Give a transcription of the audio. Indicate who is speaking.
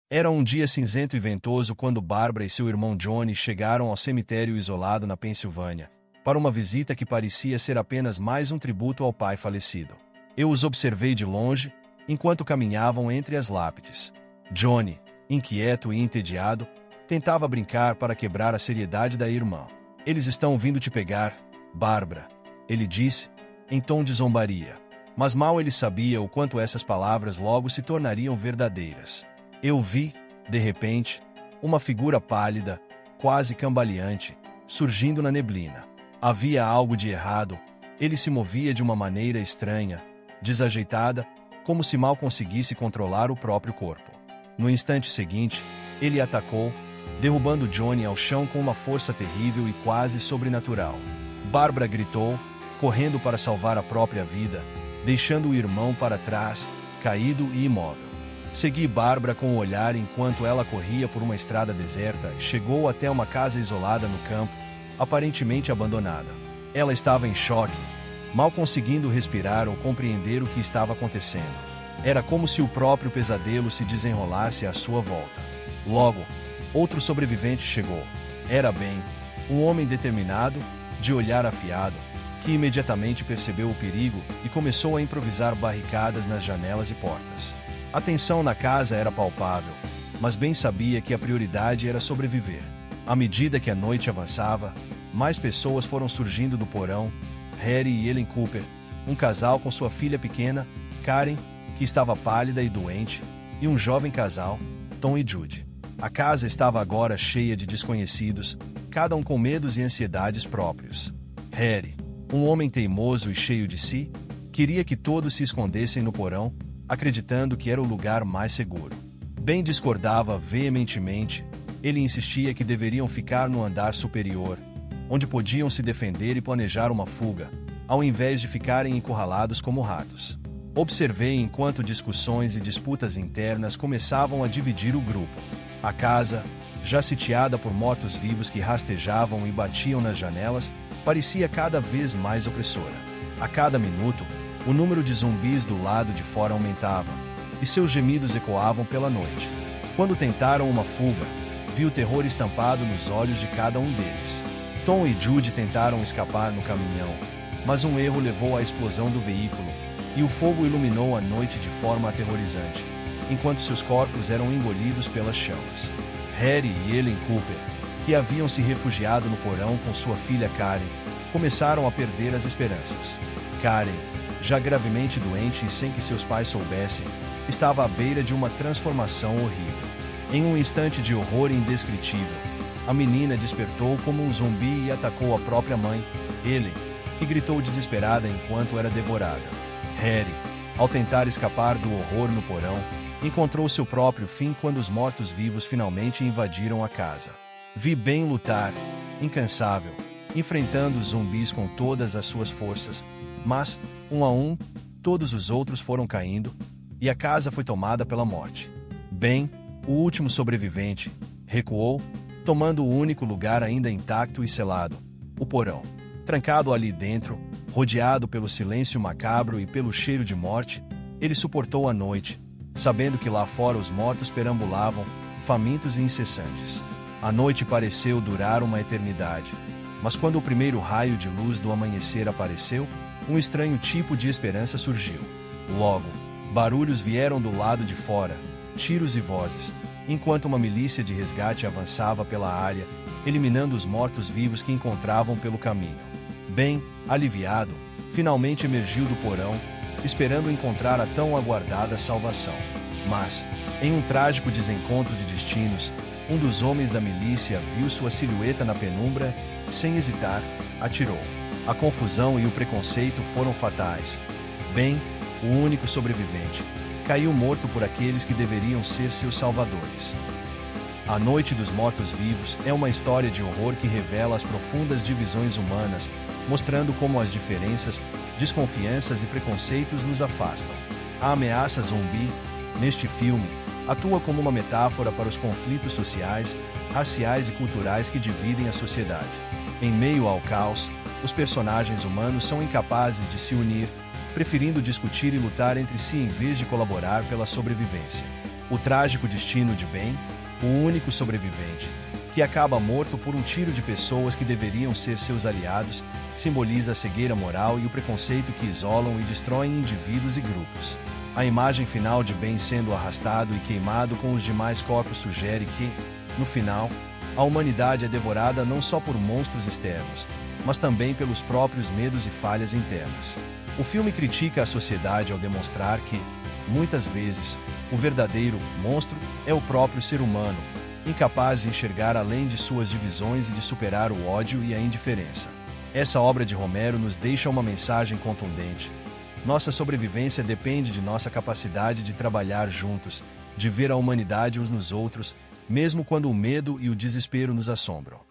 Speaker 1: Era um dia cinzento e ventoso quando Barbara e seu irmão Johnny chegaram ao cemitério isolado na Pensilvânia, para uma visita que parecia ser apenas mais um tributo ao pai falecido. Eu os observei de longe, enquanto caminhavam entre as lápides. Johnny, inquieto e entediado, tentava brincar para quebrar a seriedade da irmã. Eles estão vindo te pegar, Barbara, ele disse, em tom de zombaria. Mas mal ele sabia o quanto essas palavras logo se tornariam verdadeiras. Eu vi, de repente, uma figura pálida, quase cambaleante, surgindo na neblina. Havia algo de errado, ele se movia de uma maneira estranha, desajeitada, como se mal conseguisse controlar o próprio corpo. No instante seguinte, ele atacou, derrubando Johnny ao chão com uma força terrível e quase sobrenatural. Barbara gritou, correndo para salvar a própria vida, deixando o irmão para trás, caído e imóvel. Segui Barbara com o olhar enquanto ela corria por uma estrada deserta e chegou até uma casa isolada no campo, aparentemente abandonada. Ela estava em choque, mal conseguindo respirar ou compreender o que estava acontecendo. Era como se o próprio pesadelo se desenrolasse à sua volta. Logo, outro sobrevivente chegou. Era Ben, um homem determinado, de olhar afiado, que imediatamente percebeu o perigo e começou a improvisar barricadas nas janelas e portas. A tensão na casa era palpável, mas Ben sabia que a prioridade era sobreviver. À medida que a noite avançava, mais pessoas foram surgindo do porão. Harry e Ellen Cooper, um casal com sua filha pequena, Karen, que estava pálida e doente, e um jovem casal, Tom e Judy. A casa estava agora cheia de desconhecidos, cada um com medos e ansiedades próprios. Harry, um homem teimoso e cheio de si, queria que todos se escondessem no porão, acreditando que era o lugar mais seguro. Ben discordava veementemente. Ele insistia que deveriam ficar no andar superior, onde podiam se defender e planejar uma fuga, ao invés de ficarem encurralados como ratos. Observei enquanto discussões e disputas internas começavam a dividir o grupo. A casa, já sitiada por mortos-vivos que rastejavam e batiam nas janelas, parecia cada vez mais opressora. A cada minuto, o número de zumbis do lado de fora aumentava, e seus gemidos ecoavam pela noite. Quando tentaram uma fuga, vi o terror estampado nos olhos de cada um deles. Tom e Judy tentaram escapar no caminhão, mas um erro levou à explosão do veículo, e o fogo iluminou a noite de forma aterrorizante, enquanto seus corpos eram engolidos pelas chamas. Harry e Ellen Cooper, que haviam se refugiado no porão com sua filha Karen, começaram a perder as esperanças. Karen, já gravemente doente e sem que seus pais soubessem, estava à beira de uma transformação horrível. Em um instante de horror indescritível, a menina despertou como um zumbi e atacou a própria mãe, Ellen, que gritou desesperada enquanto era devorada. Harry, ao tentar escapar do horror no porão, encontrou seu próprio fim quando os mortos-vivos finalmente invadiram a casa. Vi Ben lutar, incansável, enfrentando os zumbis com todas as suas forças, mas, um a um, todos os outros foram caindo, e a casa foi tomada pela morte. Ben, o último sobrevivente, recuou, tomando o único lugar ainda intacto e selado, o porão. Trancado ali dentro, rodeado pelo silêncio macabro e pelo cheiro de morte, ele suportou a noite, sabendo que lá fora os mortos perambulavam, famintos e incessantes. A noite pareceu durar uma eternidade, mas quando o primeiro raio de luz do amanhecer apareceu, um estranho tipo de esperança surgiu. Logo, barulhos vieram do lado de fora, tiros e vozes, enquanto uma milícia de resgate avançava pela área, eliminando os mortos-vivos que encontravam pelo caminho. Ben, aliviado, finalmente emergiu do porão, esperando encontrar a tão aguardada salvação. Mas, em um trágico desencontro de destinos, um dos homens da milícia viu sua silhueta na penumbra, sem hesitar, atirou. A confusão e o preconceito foram fatais. Ben, o único sobrevivente, caiu morto por aqueles que deveriam ser seus salvadores. A Noite dos Mortos-Vivos é uma história de horror que revela as profundas divisões humanas, mostrando como as diferenças, desconfianças e preconceitos nos afastam. A ameaça zumbi, neste filme, atua como uma metáfora para os conflitos sociais, raciais e culturais que dividem a sociedade. Em meio ao caos, os personagens humanos são incapazes de se unir, preferindo discutir e lutar entre si em vez de colaborar pela sobrevivência. O trágico destino de Ben, o único sobrevivente, que acaba morto por um tiro de pessoas que deveriam ser seus aliados, simboliza a cegueira moral e o preconceito que isolam e destroem indivíduos e grupos. A imagem final de Ben sendo arrastado e queimado com os demais corpos sugere que, no final, a humanidade é devorada não só por monstros externos, mas também pelos próprios medos e falhas internas. O filme critica a sociedade ao demonstrar que, muitas vezes, o verdadeiro monstro é o próprio ser humano, incapaz de enxergar além de suas divisões e de superar o ódio e a indiferença. Essa obra de Romero nos deixa uma mensagem contundente. Nossa sobrevivência depende de nossa capacidade de trabalhar juntos, de ver a humanidade uns nos outros, mesmo quando o medo e o desespero nos assombram.